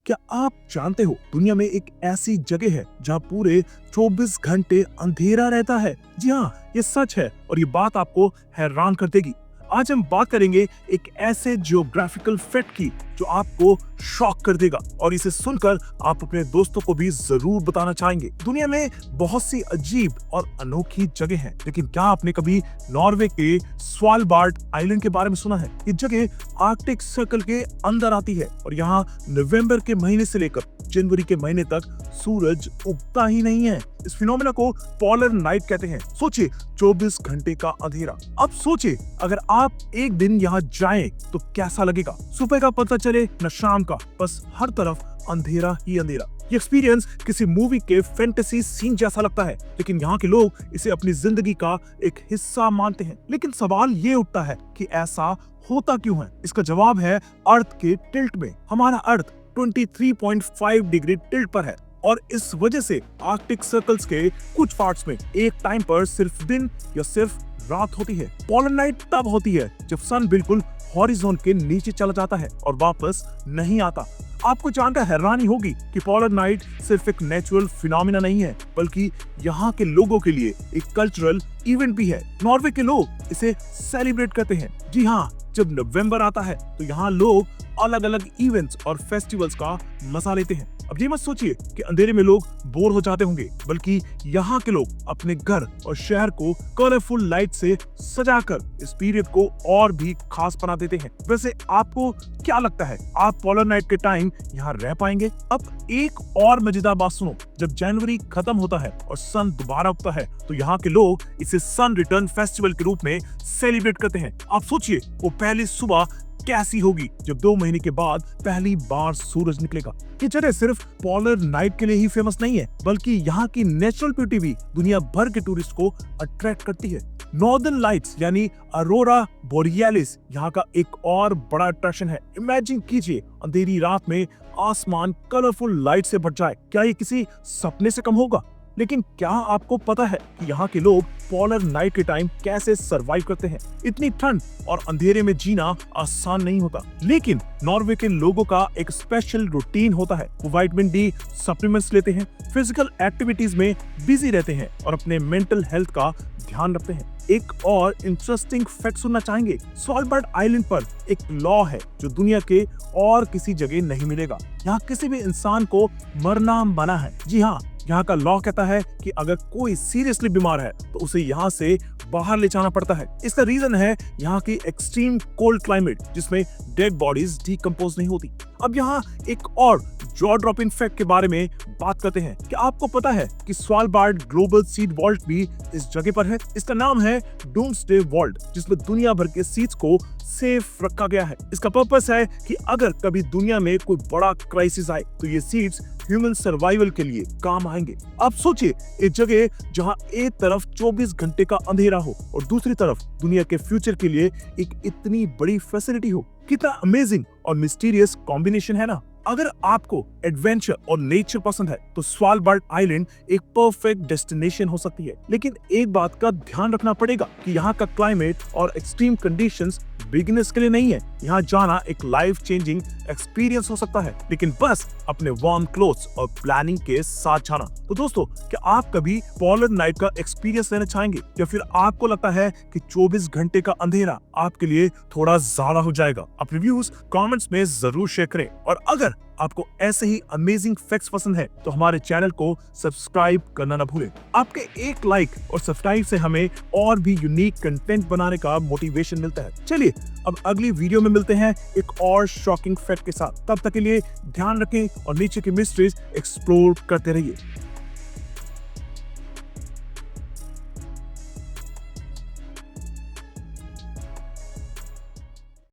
क्या आप जानते हो दुनिया में एक ऐसी जगह है जहाँ पूरे 24 घंटे अंधेरा रहता है? जी हाँ, ये सच है और ये बात आपको हैरान कर देगी। आज हम बात करेंगे एक ऐसे जियोग्राफिकल फैक्ट की जो आपको शॉक कर देगा और इसे सुनकर आप अपने दोस्तों को भी जरूर बताना चाहेंगे। दुनिया में बहुत सी अजीब और अनोखी जगह हैं, लेकिन क्या आपने कभी नॉर्वे के स्वालबार्ड आइलैंड के बारे में सुना है? ये जगह आर्कटिक सर्कल के अंदर आती है और यहाँ नवंबर के महीने से लेकर जनवरी के महीने तक सूरज उगता ही नहीं है। इस फिनोमेना को पोलर नाइट कहते हैं। सोचिए, 24 घंटे का अंधेरा। अब सोचिए, अगर आप एक दिन यहाँ जाएं तो कैसा लगेगा? सुबह का पता चले न शाम का, बस हर तरफ अंधेरा ही अंधेरा। ये एक्सपीरियंस किसी मूवी के फैंटेसी सीन जैसा लगता है, लेकिन यहाँ के लोग इसे अपनी जिंदगी का एक हिस्सा मानते हैं। लेकिन सवाल ये उठता है कि ऐसा होता क्यों है? इसका जवाब है अर्थ के टिल्ट में। हमारा अर्थ 23.5 डिग्री टिल्ट पर है और इस वजह से आर्कटिक सर्कल्स के कुछ पार्ट्स में एक टाइम पर सिर्फ दिन या सिर्फ रात होती है। पोलर नाइट तब होती है जब सन बिल्कुल हॉरिजॉन के नीचे चला जाता है और वापस नहीं आता। आपको जानकर हैरानी होगी कि पोलर नाइट सिर्फ एक नेचुरल फिनोमेना नहीं है, बल्कि यहाँ के लोगों के लिए एक कल्चरल इवेंट भी है। नॉर्वे के लोग इसे सेलिब्रेट करते हैं। जी हाँ, जब नवंबर आता है तो यहाँ लोग अलग अलग इवेंट्स और फेस्टिवल्स का मजा लेते हैं। अब ये मत सोचिए कि अंधेरे में लोग बोर हो जाते होंगे, बल्कि यहाँ के लोग अपने घर और शहर को कलरफुल लाइट से सजाकर इस पीरियड को और भी खास बना देते हैं। वैसे आपको क्या लगता है, आप पोलर नाइट के टाइम यहाँ रह पाएंगे? अब एक और मजेदार बात सुनो, जब जनवरी खत्म होता है और सन दोबारा उगता है तो यहाँ के लोग इसे सन रिटर्न फेस्टिवल के रूप में सेलिब्रेट करते हैं। आप सोचिए वो पहली सुबह कैसी होगी जब 2 महीने के बाद पहली बार सूरज निकलेगा। ये जगह सिर्फ पोलर नाइट के लिए ही फेमस नहीं है, बल्कि यहाँ की नेचुरल ब्यूटी भी दुनिया भर के टूरिस्ट को अट्रैक्ट करती है। नॉर्दर्न लाइट्स यानी अरोरा बोरियालिस यहाँ का एक और बड़ा अट्रैक्शन है। इमेजिन कीजिए, अंधेरी रात में आसमान कलरफुल लाइट से भर जाए। क्या ये किसी सपने से कम होगा? लेकिन क्या आपको पता है कि यहाँ के लोग पोलर नाइट के टाइम कैसे सरवाइव करते हैं? इतनी ठंड और अंधेरे में जीना आसान नहीं होता, लेकिन नॉर्वे के लोगों का एक स्पेशल रूटीन होता है। वो विटामिन डी सप्लीमेंट्स लेते हैं, फिजिकल एक्टिविटीज में बिजी रहते हैं और अपने मेंटल हेल्थ का ध्यान रखते हैं। एक और इंटरेस्टिंग फैक्ट सुनना चाहेंगे? स्वालबार्ड आइलैंड पर एक लॉ है जो दुनिया के और किसी जगह नहीं मिलेगा। यहाँ किसी भी इंसान को मरना मना है। जी हाँ, यहाँ का लॉ कहता है कि अगर कोई सीरियसली बीमार है तो उसे यहाँ से बाहर ले जाना पड़ता है। इसका रीजन है यहाँ की एक्सट्रीम कोल्ड क्लाइमेट, जिसमें डेड बॉडीज डिकम्पोज नहीं होती। अब यहाँ एक और जॉ ड्रॉपिंग फैक्ट के बारे में बात करते हैं। क्या आपको पता है कि स्वालबार्ड ग्लोबल सीड वॉल्ट भी इस जगह पर है? इसका नाम है डूम्सडे वॉल्ट, जिसमें दुनिया भर के सीड्स को सेफ रखा गया है। इसका पर्पस है कि अगर कभी दुनिया में कोई बड़ा क्राइसिस आए तो ये सीड्स ह्यूमन सर्वाइवल के लिए काम आएंगे। आप सोचिए, एक जगह जहां एक तरफ 24 घंटे का अंधेरा हो और दूसरी तरफ दुनिया के फ्यूचर के लिए एक इतनी बड़ी फैसिलिटी हो। कितना अमेजिंग और मिस्टीरियस कॉम्बिनेशन है ना? अगर आपको एडवेंचर और नेचर पसंद है तो स्वालबार्ड आइलैंड एक परफेक्ट डेस्टिनेशन हो सकती है। लेकिन एक बात का ध्यान रखना पड़ेगा कि यहाँ का क्लाइमेट और एक्सट्रीम कंडीशंस बिगिनर्स के लिए नहीं है। यहाँ जाना एक लाइफ चेंजिंग एक्सपीरियंस हो सकता है, लेकिन बस अपने वार्म क्लोथ्स और प्लानिंग के साथ जाना। तो दोस्तों, क्या आप कभी पोलर नाइट का एक्सपीरियंस लेना चाहेंगे, या फिर आपको लगता है कि 24 घंटे का अंधेरा आपके लिए थोड़ा ज्यादा हो जाएगा? अपने व्यूज कमेंट्स में जरूर शेयर करें और अगर आपको ऐसे ही अमेजिंग फैक्ट्स पसंद है तो हमारे चैनल को सब्सक्राइब करना न भूलें। आपके एक लाइक और सब्सक्राइब से हमें और भी यूनिक कंटेंट बनाने का मोटिवेशन मिलता है। चलिए अब अगली वीडियो में मिलते हैं एक और शॉकिंग फैक्ट के साथ। तब तक के लिए ध्यान रखें और नेचर की मिस्ट्रीज एक्सप्लोर करते रहिए।